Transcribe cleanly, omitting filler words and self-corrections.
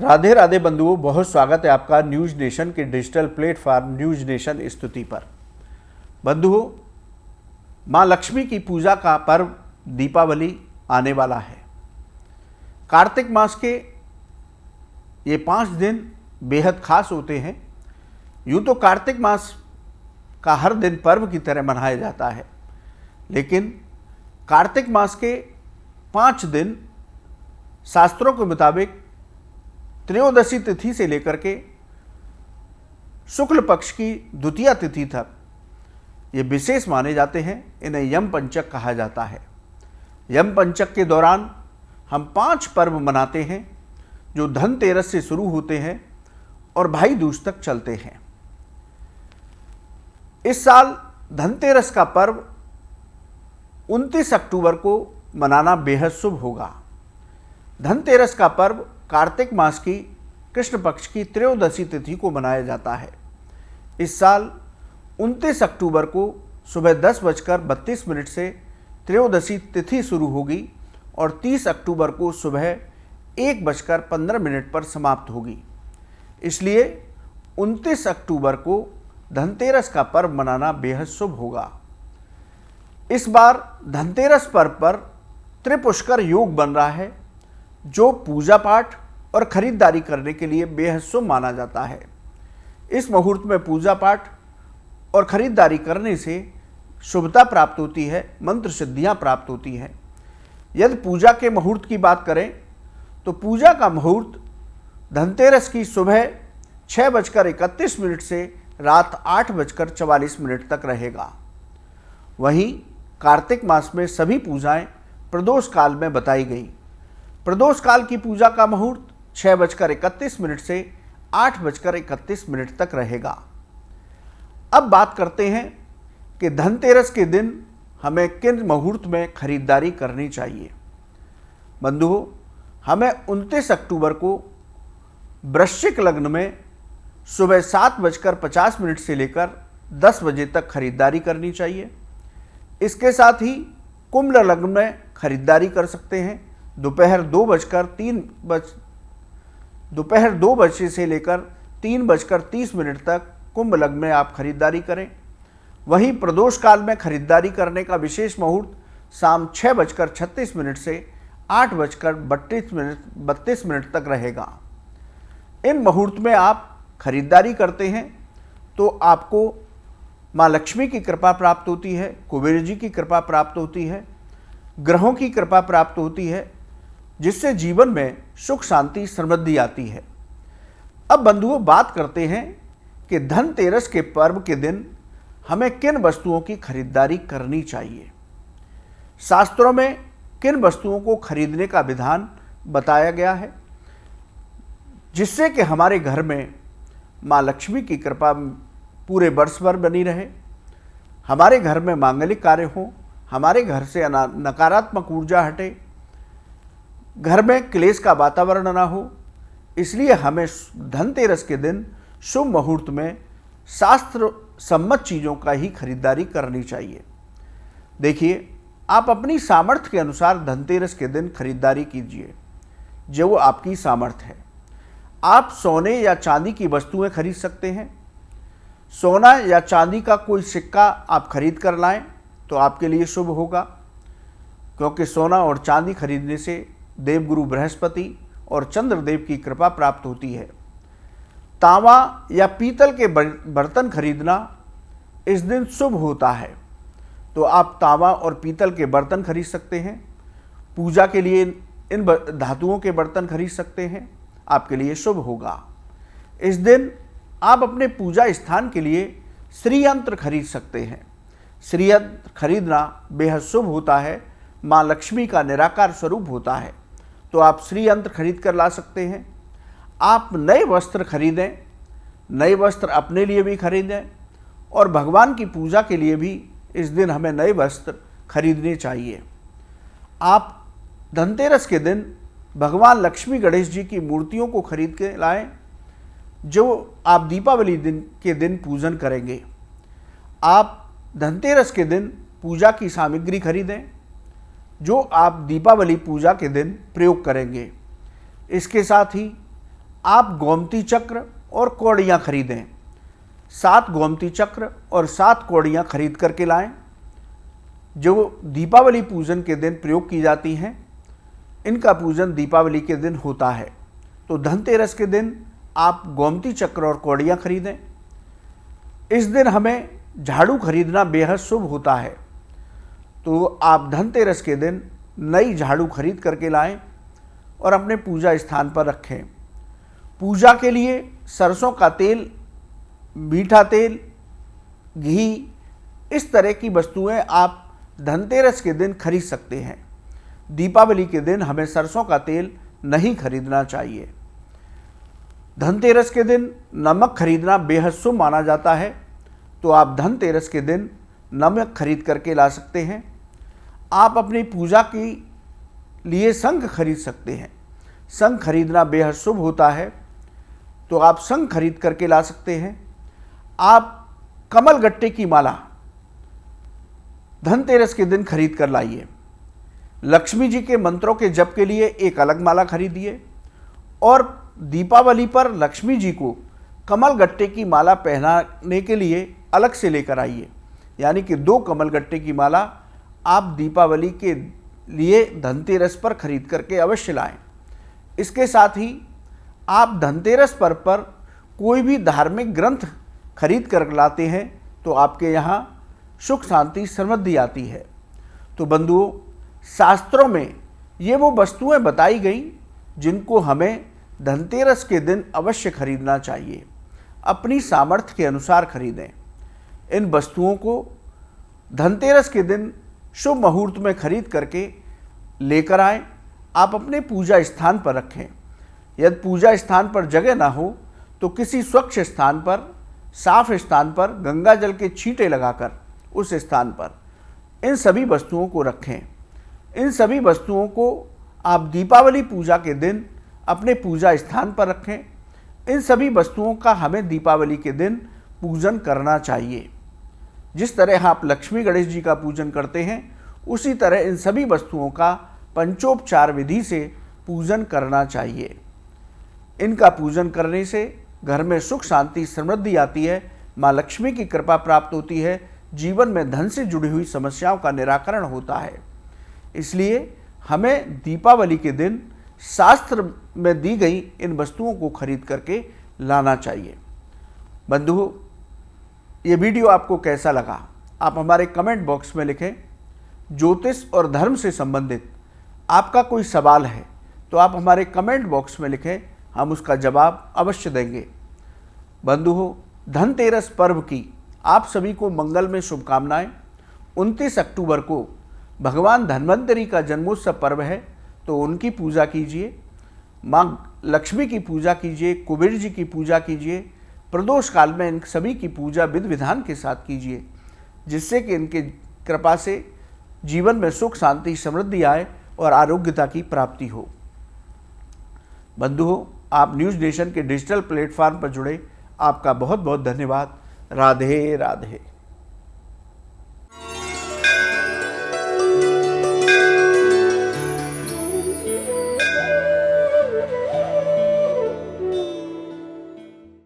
राधे राधे बंधुओं, बहुत स्वागत है आपका न्यूज नेशन के डिजिटल प्लेटफॉर्म न्यूज नेशन स्तुति पर। बंधुओं, माँ लक्ष्मी की पूजा का पर्व दीपावली आने वाला है। कार्तिक मास के ये 5 दिन बेहद खास होते हैं। यूँ तो कार्तिक मास का हर दिन पर्व की तरह मनाया जाता है, लेकिन कार्तिक मास के 5 दिन शास्त्रों के मुताबिक त्रयोदशी तिथि से लेकर के शुक्ल पक्ष की द्वितीया तिथि तक ये विशेष माने जाते हैं। इन्हें यम पंचक कहा जाता है। यम पंचक के दौरान हम 5 पर्व मनाते हैं जो धनतेरस से शुरू होते हैं और भाई दूज तक चलते हैं। इस साल धनतेरस का पर्व 29 अक्टूबर को मनाना बेहद शुभ होगा। धनतेरस का पर्व कार्तिक मास की कृष्ण पक्ष की त्रयोदशी तिथि को मनाया जाता है। इस साल 29 अक्टूबर को सुबह 10:32 से त्रयोदशी तिथि शुरू होगी और 30 अक्टूबर को सुबह 1:15 पर समाप्त होगी। इसलिए 29 अक्टूबर को धनतेरस का पर्व मनाना बेहद शुभ होगा। इस बार धनतेरस पर्व पर त्रिपुष्कर योग बन रहा है, जो पूजा पाठ और खरीदारी करने के लिए बेहद शुभ माना जाता है। इस मुहूर्त में पूजा पाठ और खरीदारी करने से शुभता प्राप्त होती है, मंत्र सिद्धियां प्राप्त होती हैं। यदि पूजा के मुहूर्त की बात करें तो पूजा का मुहूर्त धनतेरस की सुबह 6:31 से रात 8:44 तक रहेगा। वहीं कार्तिक मास में सभी पूजाएं प्रदोष काल में बताई गई। प्रदोष काल की पूजा का मुहूर्त 6:31 से 8:31 तक रहेगा। अब बात करते हैं कि धनतेरस के दिन हमें किन मुहूर्त में खरीदारी करनी चाहिए। बंधुओं, हमें 29 अक्टूबर को वृश्चिक लग्न में सुबह 7:50 से लेकर 10 बजे तक खरीदारी करनी चाहिए। इसके साथ ही कुंभ लग्न में खरीदारी कर सकते हैं। दोपहर 2 बजे से लेकर 3:30 तक कुंभ लग्न में आप खरीदारी करें। वहीं प्रदोष काल में खरीदारी करने का विशेष मुहूर्त शाम 6:36 से 8:32 तक रहेगा। इन मुहूर्त में आप खरीदारी करते हैं तो आपको माँ लक्ष्मी की कृपा प्राप्त होती है, कुबेर जी की कृपा प्राप्त होती है, ग्रहों की कृपा प्राप्त होती है, जिससे जीवन में सुख शांति समृद्धि आती है। अब बंधुओं, बात करते हैं कि धनतेरस के पर्व के दिन हमें किन वस्तुओं की खरीदारी करनी चाहिए। शास्त्रों में किन वस्तुओं को खरीदने का विधान बताया गया है, जिससे कि हमारे घर में माँ लक्ष्मी की कृपा पूरे वर्ष भर बनी रहे, हमारे घर में मांगलिक कार्य हो, हमारे घर से नकारात्मक ऊर्जा हटे, घर में क्लेश का वातावरण ना हो। इसलिए हमें धनतेरस के दिन शुभ मुहूर्त में शास्त्र सम्मत चीज़ों का ही खरीदारी करनी चाहिए। देखिए, आप अपनी सामर्थ्य के अनुसार धनतेरस के दिन खरीदारी कीजिए, जो आपकी सामर्थ्य है। आप सोने या चांदी की वस्तुएं खरीद सकते हैं। सोना या चांदी का कोई सिक्का आप खरीद कर लाएं तो आपके लिए शुभ होगा, क्योंकि सोना और चांदी खरीदने से देवगुरु बृहस्पति और चंद्रदेव की कृपा प्राप्त होती है। तांबा या पीतल के बर्तन खरीदना इस दिन शुभ होता है, तो आप तांबा और पीतल के बर्तन खरीद सकते हैं। पूजा के लिए इन धातुओं के बर्तन खरीद सकते हैं, आपके लिए शुभ होगा। इस दिन आप अपने पूजा स्थान के लिए श्री यंत्र खरीद सकते हैं। श्री यंत्र खरीदना बेहद शुभ होता है, माँ लक्ष्मी का निराकार स्वरूप होता है, तो आप श्री यंत्र खरीद कर ला सकते हैं। आप नए वस्त्र खरीदें, नए वस्त्र अपने लिए भी खरीदें और भगवान की पूजा के लिए भी इस दिन हमें नए वस्त्र खरीदने चाहिए। आप धनतेरस के दिन भगवान लक्ष्मी गणेश जी की मूर्तियों को खरीद के लाएं, जो आप दीपावली के दिन पूजन करेंगे। आप धनतेरस के दिन पूजा की सामग्री खरीदें, जो आप दीपावली पूजा के दिन प्रयोग करेंगे। इसके साथ ही आप गोमती चक्र और कौड़ियाँ खरीदें। 7 गोमती चक्र और 7 कौड़ियाँ खरीद करके लाएं, जो दीपावली पूजन के दिन प्रयोग की जाती हैं। इनका पूजन दीपावली के दिन होता है। तो धनतेरस के दिन आप गोमती चक्र और कौड़ियाँ खरीदें। इस दिन हमें झाड़ू खरीदना बेहद शुभ होता है, तो आप धनतेरस के दिन नई झाड़ू खरीद करके लाएं और अपने पूजा स्थान पर रखें। पूजा के लिए सरसों का तेल, मीठा तेल, घी, इस तरह की वस्तुएं आप धनतेरस के दिन खरीद सकते हैं। दीपावली के दिन हमें सरसों का तेल नहीं खरीदना चाहिए। धनतेरस के दिन नमक खरीदना बेहद शुभ माना जाता है, तो आप धनतेरस के दिन नमक खरीद करके ला सकते हैं। आप अपनी पूजा के लिए शंख खरीद सकते हैं। शंख खरीदना बेहद शुभ होता है, तो आप शंख खरीद करके ला सकते हैं। आप कमल गट्टे की माला धनतेरस के दिन खरीद कर लाइए। लक्ष्मी जी के मंत्रों के जप के लिए एक अलग माला खरीदिए और दीपावली पर लक्ष्मी जी को कमल गट्टे की माला पहनाने के लिए अलग से लेकर आइए। यानी कि 2 कमल गट्टे की माला आप दीपावली के लिए धनतेरस पर खरीद करके अवश्य लाएं। इसके साथ ही आप धनतेरस पर कोई भी धार्मिक ग्रंथ खरीद कर लाते हैं तो आपके यहाँ सुख शांति समृद्धि आती है। तो बंधुओं, शास्त्रों में ये वो वस्तुएं बताई गई जिनको हमें धनतेरस के दिन अवश्य खरीदना चाहिए। अपनी सामर्थ्य के अनुसार खरीदें। इन वस्तुओं को धनतेरस के दिन शुभ मुहूर्त में खरीद करके लेकर आएं। आप अपने पूजा स्थान पर रखें। यदि पूजा स्थान पर जगह ना हो तो किसी स्वच्छ स्थान पर, साफ स्थान पर गंगा जल के छींटे लगाकर उस स्थान पर इन सभी वस्तुओं को रखें। इन सभी वस्तुओं को आप दीपावली पूजा के दिन अपने पूजा स्थान पर रखें। इन सभी वस्तुओं का हमें दीपावली के दिन पूजन करना चाहिए। जिस तरह आप लक्ष्मी गणेश जी का पूजन करते हैं, उसी तरह इन सभी वस्तुओं का पंचोपचार विधि से पूजन करना चाहिए। इनका पूजन करने से घर में सुख शांति समृद्धि आती है, माँ लक्ष्मी की कृपा प्राप्त होती है, जीवन में धन से जुड़ी हुई समस्याओं का निराकरण होता है। इसलिए हमें दीपावली के दिन शास्त्र में दी गई इन वस्तुओं को खरीद करके लाना चाहिए। बंधुओं, ये वीडियो आपको कैसा लगा आप हमारे कमेंट बॉक्स में लिखें। ज्योतिष और धर्म से संबंधित आपका कोई सवाल है तो आप हमारे कमेंट बॉक्स में लिखें, हम उसका जवाब अवश्य देंगे। बंधुओं, धनतेरस पर्व की आप सभी को मंगल में शुभकामनाएं। 29 अक्टूबर को भगवान धन्वंतरी का जन्मोत्सव पर्व है, तो उनकी पूजा कीजिए। माँ लक्ष्मी की पूजा कीजिए, कुबेर जी की पूजा कीजिए। प्रदोष काल में इन सभी की पूजा विधि विधान के साथ कीजिए, जिससे कि इनके कृपा से जीवन में सुख शांति समृद्धि आए और आरोग्यता की प्राप्ति हो। बंधुओं, आप न्यूज़ नेशन के डिजिटल प्लेटफॉर्म पर जुड़े, आपका बहुत बहुत धन्यवाद। राधे राधे।